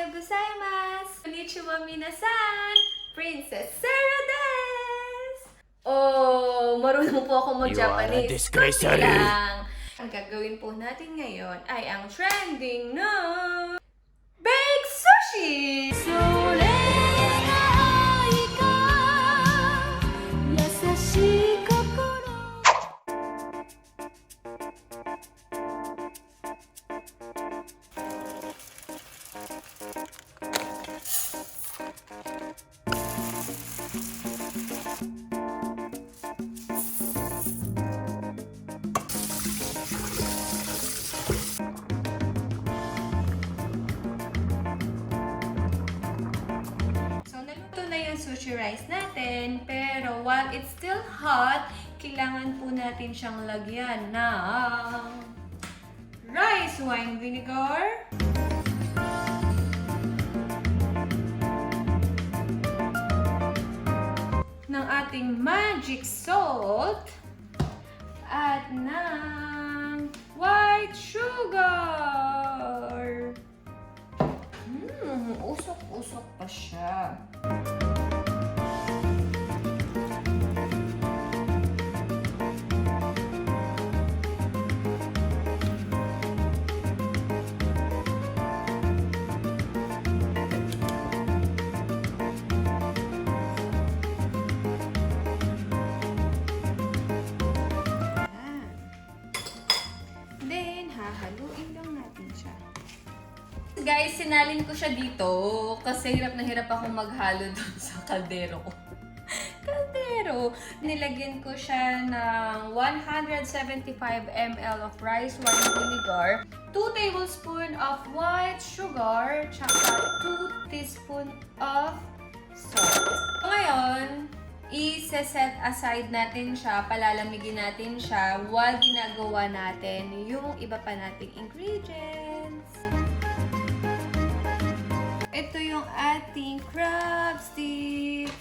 Ohayo gozaimasu! Konnichiwa minasan! Princess Serah desu! Oh, marunong po ako mag-Japanese. disgrace, Kunti lang. Ang gagawin po natin ngayon ay ang trending na baked sushi! Sushi rice natin, pero while it's still hot, kailangan po natin siyang lagyan ng rice wine vinegar, ng ating magic salt, at ng white sugar. Usok-usok pa siya. Hahaluin lang natin siya. Guys, sinalin ko siya dito kasi hirap na hirap akong maghalo doon sa kaldero ko. Kaldero! Nilagyan ko siya ng 175 ml of rice wine vinegar, 2 tablespoons of white sugar, tsaka 2 teaspoons of salt. Ngayon, i-set aside natin siya, palalamigin natin siya while ginagawa natin yung iba pa nating ingredients. Ito yung ating crab sticks.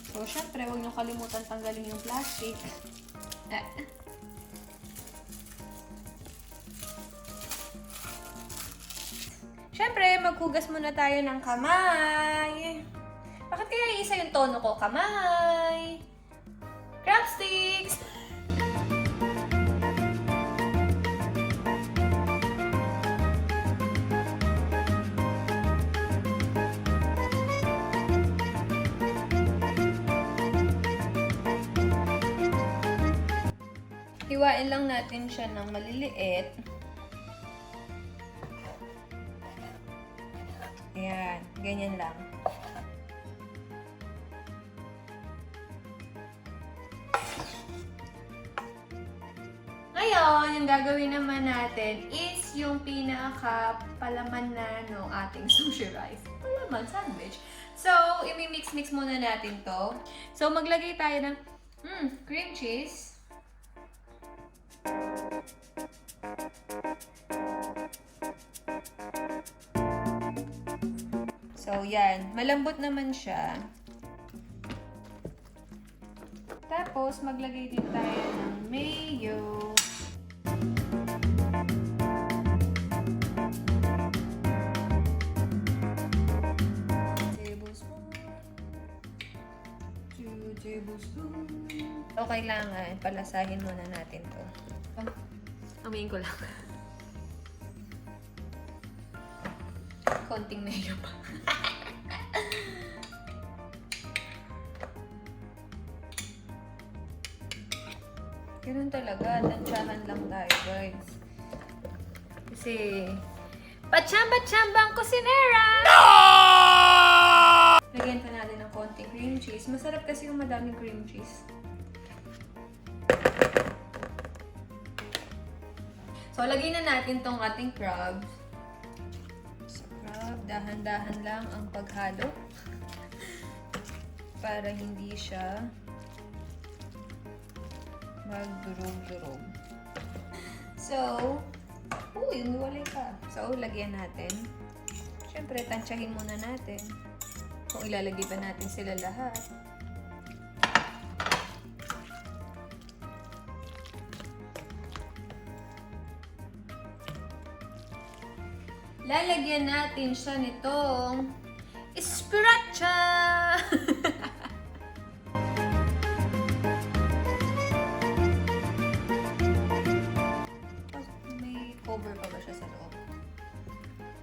So, syempre, huwag nyo kalimutan tanggalin yung plastic. Syempre, maghugas muna tayo ng kamay. Bakit kaya isa yung tono ko? Kamay! Crab sticks! Hiwain lang natin siya ng maliliit. Ayan, ganyan lang. Ngayon, yung gagawin naman natin is yung pinaka-palaman na ng ating sushi rice. Palaman sandwich. So, i-mix-mix muna natin to. So, maglagay tayo ng cream cheese. So, yan. Malambot naman siya. Tapos, maglagay din tayo ng mayo. So, kailangan palasahin muna natin to. Amoyin ko lang. Konting mayo pa. Ganun talaga. Tansyahan lang tayo, guys. Kasi, pachamba-chambang kusinera! No! Lagyan pa natin ng konting cream cheese. Masarap kasi yung madaming cream cheese. So, lagyan na natin tong ating crabs. So, crab, dahan-dahan lang ang paghalo. Para hindi siya magdurog-durog. So, umiwalay pa. So, lagyan natin. Siyempre, tansyahin muna natin. Kung ilalagay pa natin sila lahat. lalagyan natin siya nitong sriracha! May cover pa ba siya sa loob?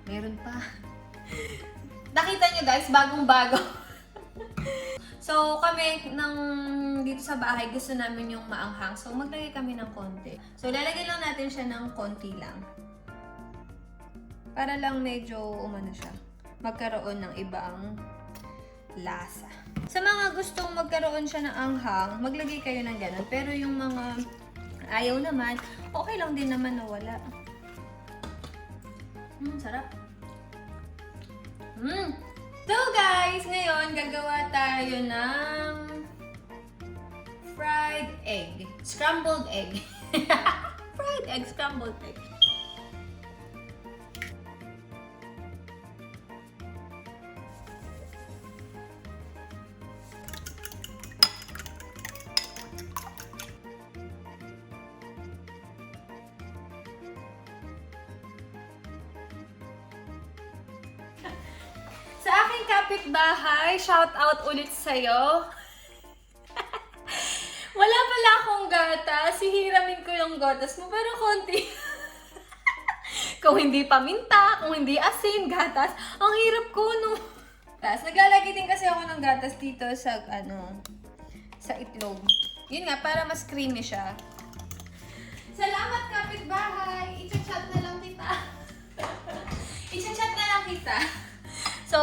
Meron pa. Nakita nyo guys, bagong-bago. So, kami dito sa bahay, gusto namin yung maanghang. So, maglagay kami ng konti. So, lalagyan lang natin siya ng konti lang. Para lang medyo siya. Magkaroon ng ibang lasa. Sa mga gustong magkaroon siya ng anghang, maglagay kayo ng ganun. Pero yung mga ayaw naman, okay lang din naman na wala. Sarap. So guys, ngayon gagawa tayo ng fried egg. Scrambled egg. Fried egg, scrambled egg. Sa aking kapitbahay, shout out ulit sa'yo. Wala pala akong gatas. Hihiramin ko yung gatas mo, pero konti. Kung hindi paminta, kung hindi asin, gatas, ang hirap ko, no? Tapos, naglalagay din kasi ako ng gatas dito sa, sa itlog. Yun nga, para mas creamy siya. Salamat, kapitbahay! I-chat na lang kita. I-chat na lang kita. So,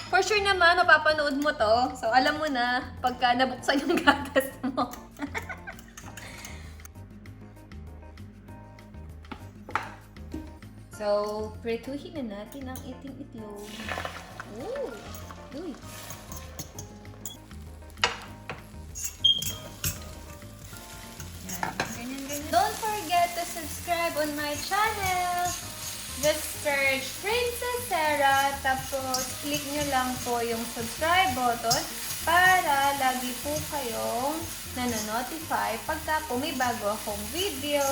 for sure naman, mapapanood mo to. So, alam mo na pagka nabuksan yung gatas mo. So, pretuhin na natin ang iting itlog. Ooh! Uy! Ganyan. Don't forget to subscribe on my channel! Just search Princess Serah, tapos click nyo lang po yung subscribe button para lagi po kayong nanonotify pagka po may bago akong video.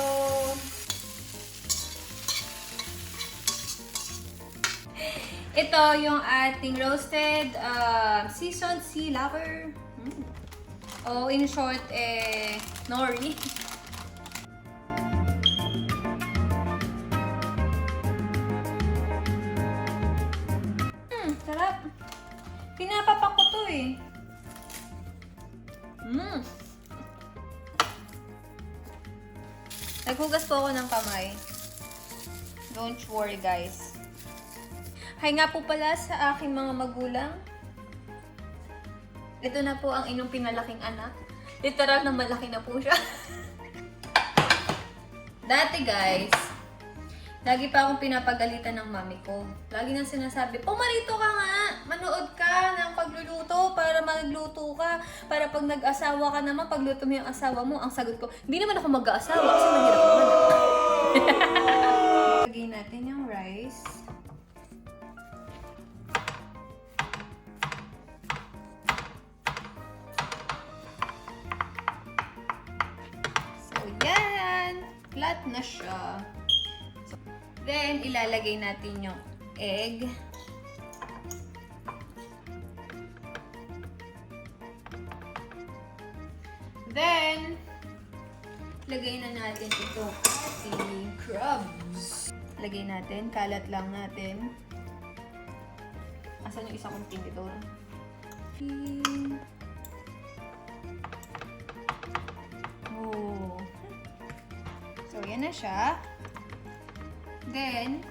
Ito yung ating roasted seasoned sea laver. O in short, nori. Sarap. Pinapapak ko to eh. Naghugas po ako ng kamay. Don't worry guys. Hay nga po pala sa aking mga magulang. Ito na po ang inyong pinalaking anak. Literal na malaki na po siya. Dati guys, lagi pa akong pinapagalitan ng mami ko. Lagi nang sinasabi, pumarito ka nga! Manood ka ng pagluluto para magluto ka. Para pag nag-asawa ka naman, pagluto mo yung asawa mo. Ang sagot ko, hindi naman ako mag-aasawa kasi mahirap naman. Lagay natin yung rice. So, yan! Flat na siya. Then, ilalagay natin yung egg. Then, lagay na natin itong ating crabs. Lagay natin, kalat lang natin. Asan yung isa kong tinidor? Oh. So, yan na siya. Then,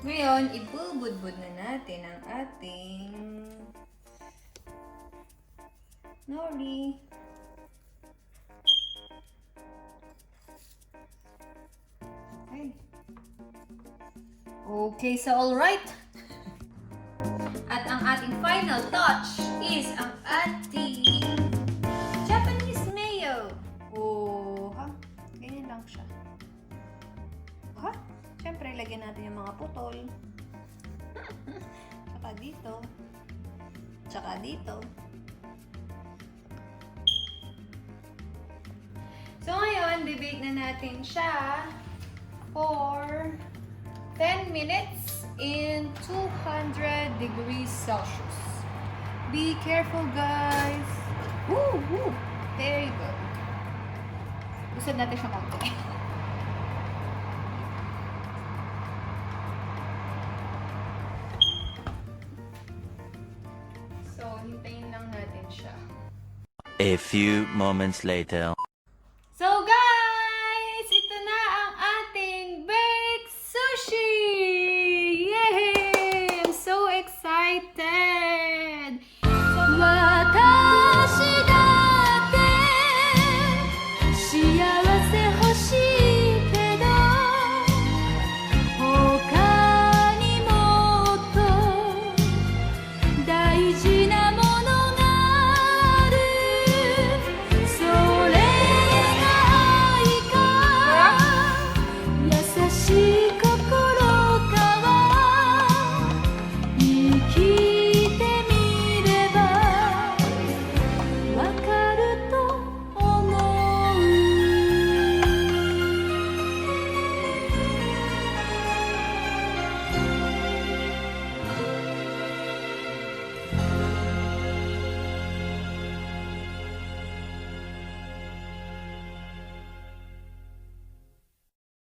ngayon, ibubudbud na natin ang ating nori. Okay, so alright. At ang ating final touch is ang ating Japanese mayo. Oh, ha? Ganyan lang siya. Ha? Siyempre, lagyan natin yung mga putol. Tsaka dito. Tsaka dito. So, ngayon, bibake na natin siya for 10 minutes in 200 degrees Celsius. Be careful, guys. Woo! Woo! There you go. Usad natin siya konti. So, hintayin lang natin siya. A few moments later. So guys, ito na ang ating baked sushi! Yay! I'm so excited!